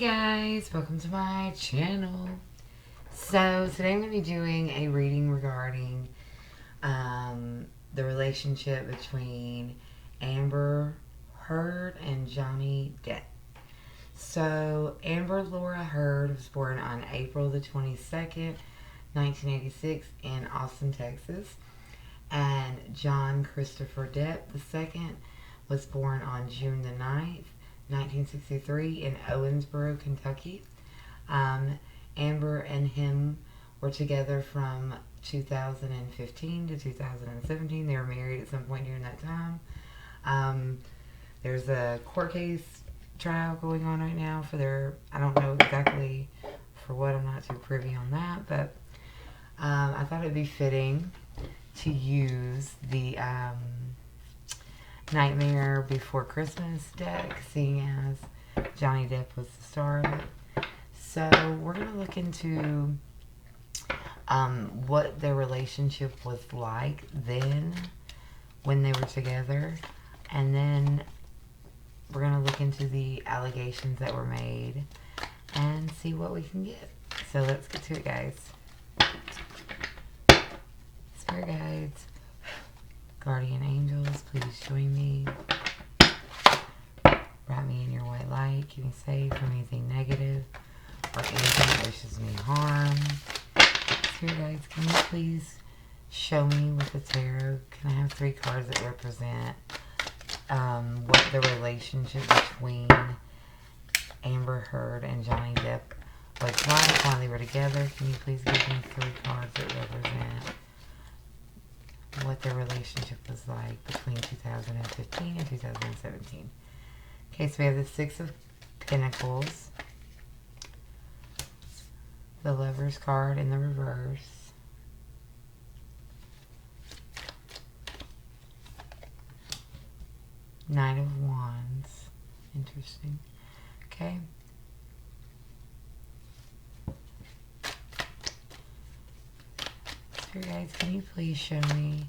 guys, welcome to my channel. So today I'm going to be doing a reading regarding the relationship between Amber Heard and Johnny Depp. So Amber Laura Heard was born on April the 22nd, 1986 in Austin, Texas. And John Christopher Depp II was born on June the 9th, 1963 in Owensboro, Kentucky. Amber and him were together from 2015 to 2017. They were married at some point during that time. There's a court case trial going on right now for their, I don't know exactly for what, I'm not too privy on that, but I thought it'd be fitting to use the Nightmare Before Christmas deck, seeing as Johnny Depp was the star of it. So we're going to look into what their relationship was like then when they were together, and then we're going to look into the allegations that were made and see what we can get. So let's get to it, guys. Spirit guides, guardian angels, please join me. Wrap me in your white light. Keep me safe from anything negative or anything that wishes me harm. Spirit guides, can you please show me with the tarot? Can I have 3 cards that represent what the relationship between Amber Heard and Johnny Depp was like while they were together? Can you please give me 3 cards that represent what their relationship was like between 2015 and 2017. Okay, so we have the 6 of Pentacles, the Lover's card in the reverse, Knight of Wands. Interesting. Okay. Spirit guides, can you please show me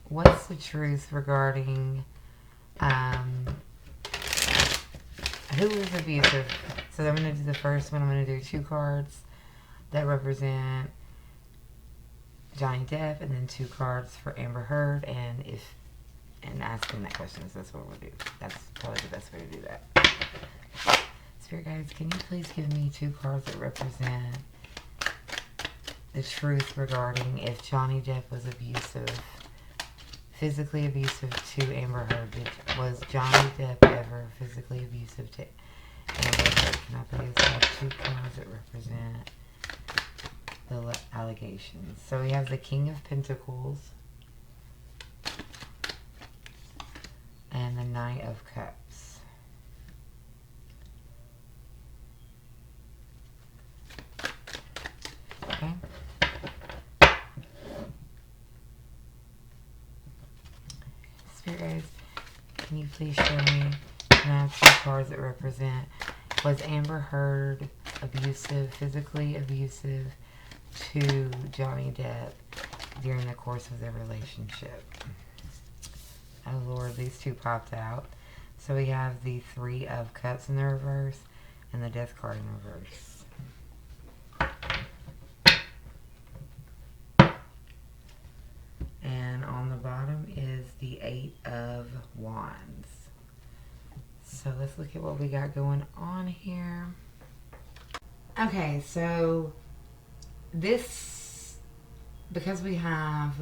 what's the truth regarding who was abusive? So I'm going to do the first one. I'm going to do 2 cards that represent Johnny Depp, and then 2 cards for Amber Heard, and asking that question, so that's what we'll do. That's probably the best way to do that. Spirit guides, can you please give me 2 cards that represent the truth regarding if Johnny Depp was abusive, physically abusive to Amber Heard? Was Johnny Depp ever physically abusive to Amber Heard? Can I please have 2 cards that represent the allegations? So we have the King of Pentacles and the Knight of Cups. Okay. Spirit guides, can you please show me, can I have 2 cards that represent, was Amber Heard abusive, physically abusive to Johnny Depp during the course of their relationship? Oh Lord, these 2 popped out. So we have the 3 of Cups in the reverse and the Death card in reverse. And on the bottom is the 8 of Wands. So let's look at what we got going on here. Okay, so this, because we have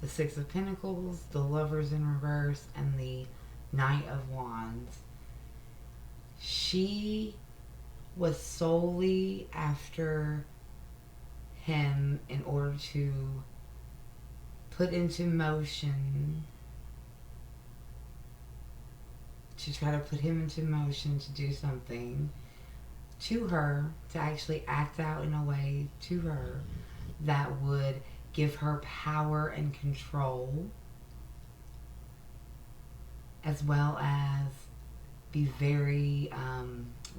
the 6 of Pentacles, the Lovers in reverse, and the Knight of Wands, she was solely after him in order to put into motion, to try to put him into motion to do something to her, to actually act out in a way to her that would give her power and control, as well as be very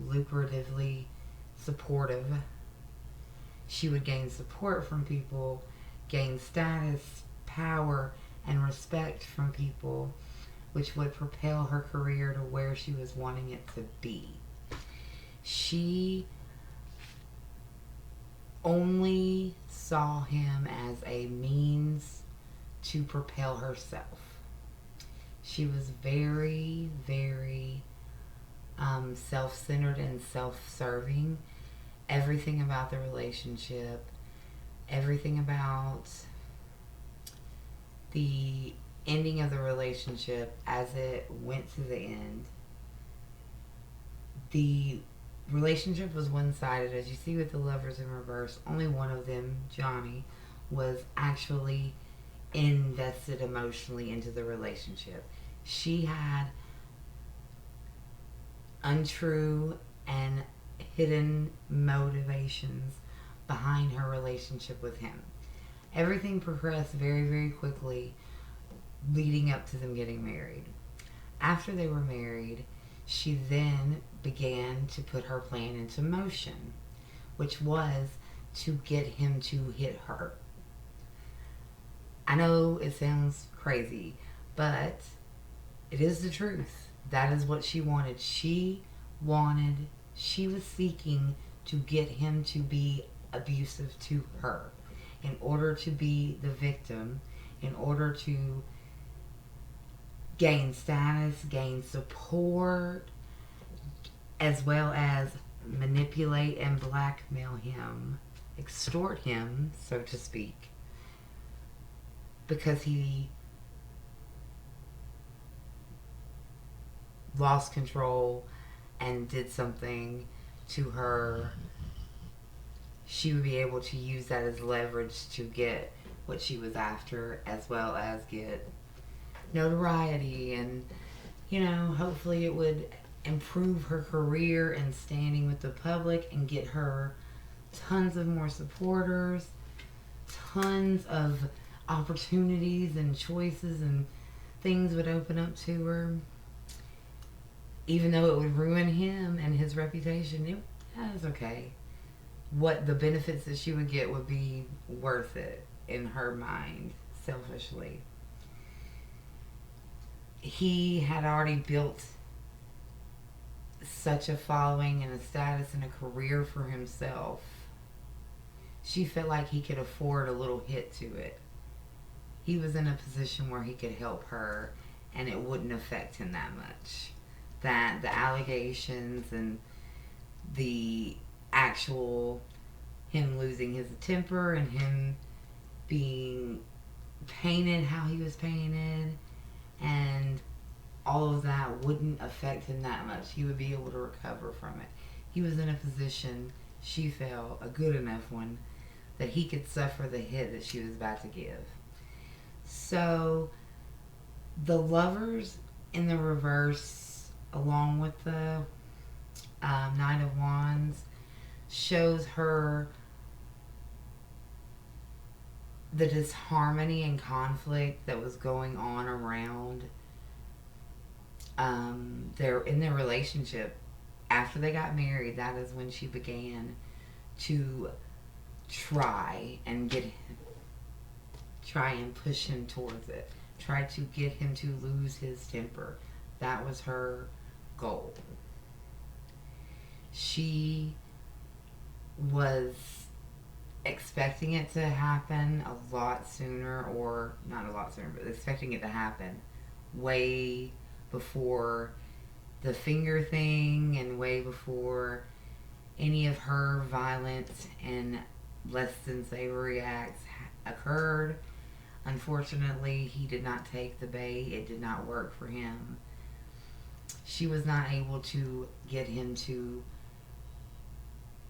lucratively supportive. She would gain support from people, gain status, power, and respect from people which would propel her career to where she was wanting it to be. She only saw him as a means to propel herself. She was very, very self-centered and self-serving. Everything about the relationship, everything about the ending of the relationship as it went to the end. The relationship was one-sided. As you see with the lovers in reverse, only one of them, Johnny, was actually invested emotionally into the relationship. She had untrue and hidden motivations behind her relationship with him. Everything progressed very, very quickly leading up to them getting married. After they were married, she then began to put her plan into motion, which was to get him to hit her. I know it sounds crazy, but it is the truth. That is what she wanted. She was seeking to get him to be abusive to her in order to be the victim, in order to gain status, gain support, as well as manipulate and blackmail him, extort him, so to speak, because he lost control and did something to her. She would be able to use that as leverage to get what she was after, as well as get notoriety, and hopefully it would improve her career and standing with the public and get her tons of more supporters, tons of opportunities and choices, and things would open up to her. Even though it would ruin him and his reputation, was okay. What the benefits that she would get would be worth it in her mind, selfishly. He had already built such a following and a status and a career for himself. She felt like he could afford a little hit to it. He was in a position where he could help her and it wouldn't affect him that much. That the allegations and the actual him losing his temper and him being painted how he was painted and all of that wouldn't affect him that much. He would be able to recover from it. He was in a position, she felt, a good enough one, that he could suffer the hit that she was about to give. So the lovers in the reverse, along with the Knight of Wands, shows her the disharmony and conflict that was going on around their relationship. After they got married, that is when she began to try and push him towards it. Try to get him to lose his temper. That was her goal. She was expecting it to happen a lot sooner, or not a lot sooner, but expecting it to happen way before the finger thing and way before any of her violence and less than savory acts occurred. Unfortunately, he did not take the bait. It did not work for him. She was not able to get him to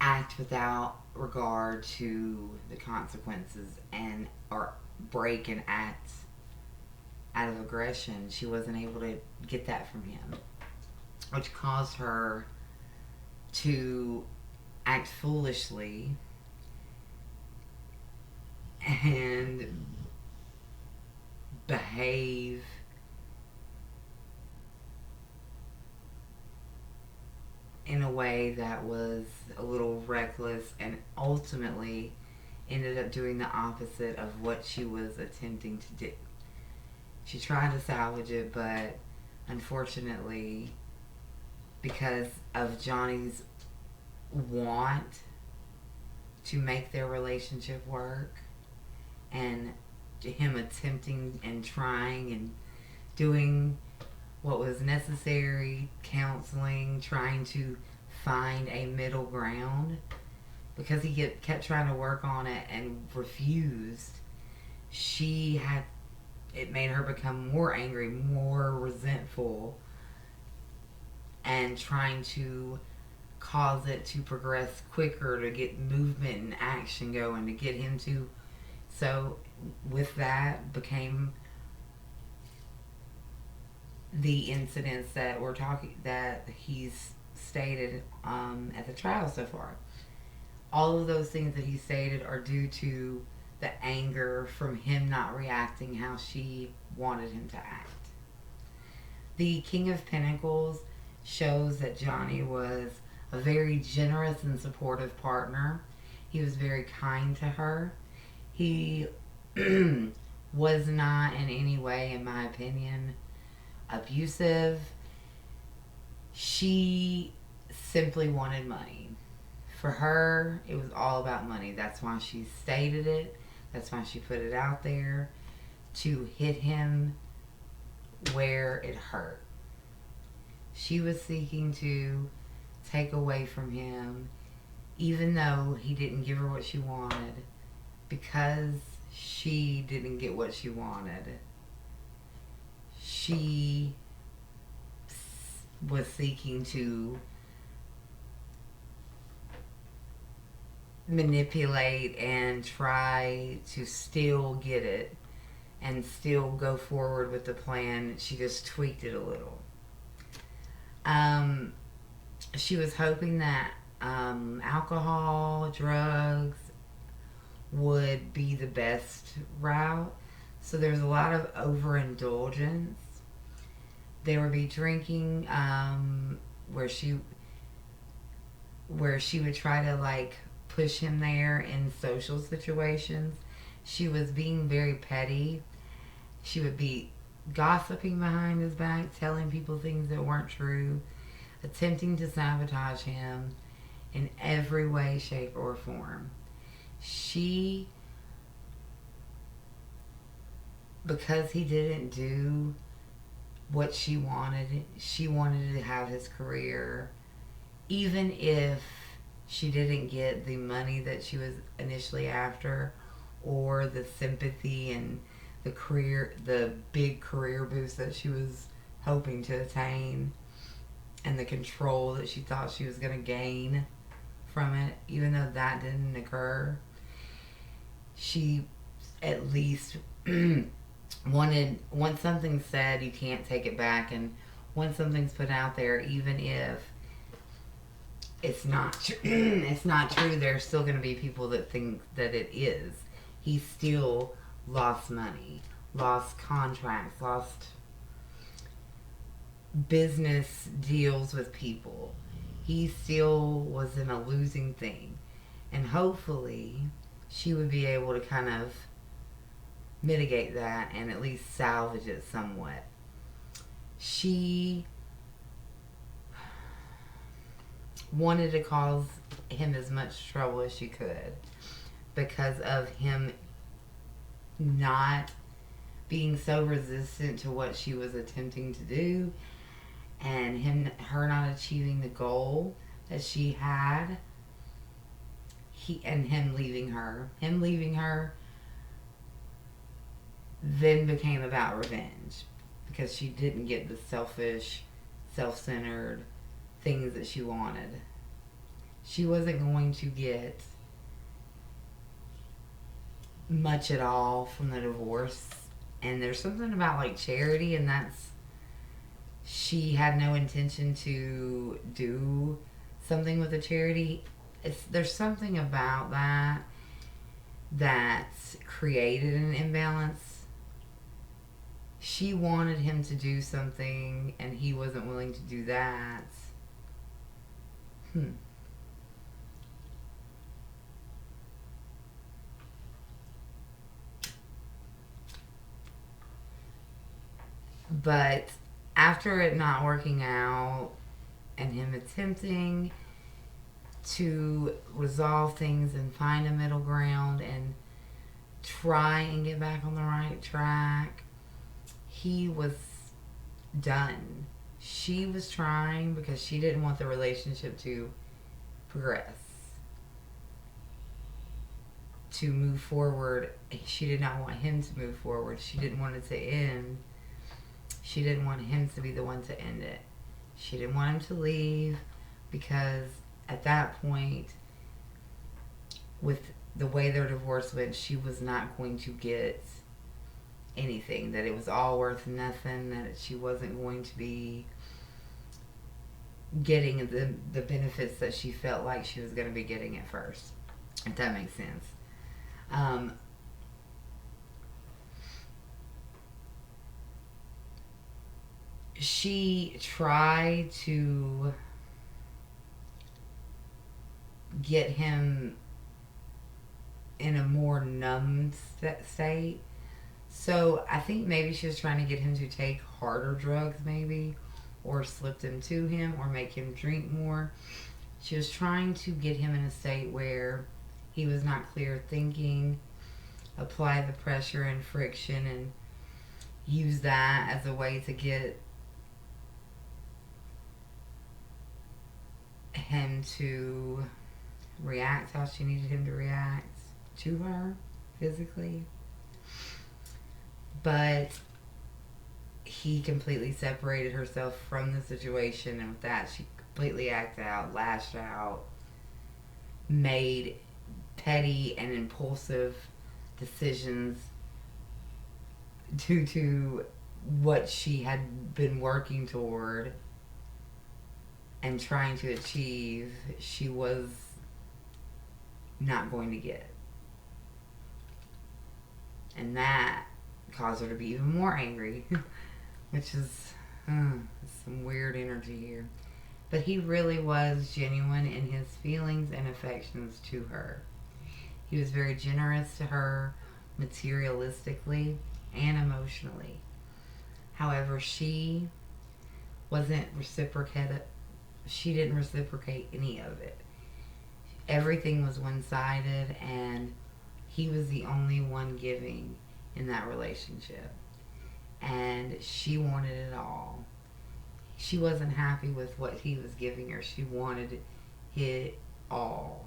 act without regard to the consequences or break and act out of aggression. She wasn't able to get that from him, which caused her to act foolishly and behave in a way that was a little reckless and ultimately ended up doing the opposite of what she was attempting to do. She tried to salvage it, but unfortunately, because of Johnny's want to make their relationship work, and him attempting and trying and doing what was necessary, counseling, trying to find a middle ground, because he kept trying to work on it and refused. It made her become more angry, more resentful, and trying to cause it to progress quicker, to get movement and action going, to get him to. So with that became the incidents that he's stated at the trial so far. All of those things that he stated are due to the anger from him not reacting how she wanted him to act. The King of Pentacles shows that Johnny was a very generous and supportive partner. He was very kind to her. He was not in any way, in my opinion, abusive. She simply wanted money. For her, it was all about money. That's why she stated it. That's why she put it out there, to hit him where it hurt. She was seeking to take away from him, even though he didn't give her what she wanted, because she didn't get what she wanted. She was seeking to manipulate and try to still get it and still go forward with the plan. She just tweaked it a little. She was hoping that alcohol, drugs would be the best route. So there's a lot of overindulgence. There would be drinking where she would try to like push him there in social situations. She was being very petty. She would be gossiping behind his back, telling people things that weren't true, attempting to sabotage him in every way, shape, or form. Because he didn't do what she wanted to have his career, even if she didn't get the money that she was initially after, or the sympathy and the big career boost that she was hoping to attain, and the control that she thought she was going to gain from it. Even though that didn't occur, she at least once something's said, you can't take it back, and once something's put out there, even if it's not it's not true, there's still going to be people that think that it is. He still lost money, lost contracts, lost business deals with people. He still was in a losing thing. And hopefully she would be able to kind of mitigate that and at least salvage it somewhat. She wanted to cause him as much trouble as she could because of him not being so resistant to what she was attempting to do, and her not achieving the goal that she had. Him leaving her then became about revenge, because she didn't get the selfish, self-centered things that she wanted. She wasn't going to get much at all from the divorce. And there's something about like charity, and she had no intention to do something with the charity. There's something about that created an imbalance. She wanted him to do something and he wasn't willing to do that. But after it not working out and him attempting to resolve things and find a middle ground and try and get back on the right track, he was done. She was trying because she didn't want the relationship to progress, to move forward. She did not want him to move forward. She didn't want it to end. She didn't want him to be the one to end it. She didn't want him to leave because at that point, with the way their divorce went, she was not going to get anything. That it was all worth nothing. That she wasn't going to be getting the benefits that she felt like she was going to be getting at first. If that makes sense. She tried to get him in a more numb state. So I think maybe she was trying to get him to take harder drugs, maybe, or slip them to him, or make him drink more. She was trying to get him in a state where he was not clear thinking, apply the pressure and friction, and use that as a way to get him to react how she needed him to react to her physically. But he completely separated herself from the situation, and with that she completely acted out, lashed out, made petty and impulsive decisions due to what she had been working toward and trying to achieve. She was not going to get. And that caused her to be even more angry, which is some weird energy here. But he really was genuine in his feelings and affections to her. He was very generous to her materialistically and emotionally. However, she wasn't reciprocated. She didn't reciprocate any of it. Everything was one-sided, and he was the only one giving in that relationship. And she wanted it all. She wasn't happy with what he was giving her. She wanted it all.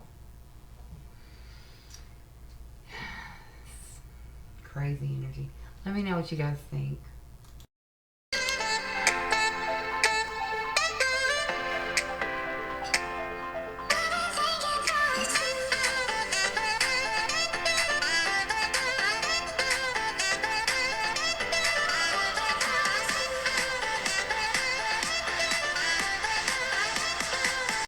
Crazy energy. Let me know what you guys think.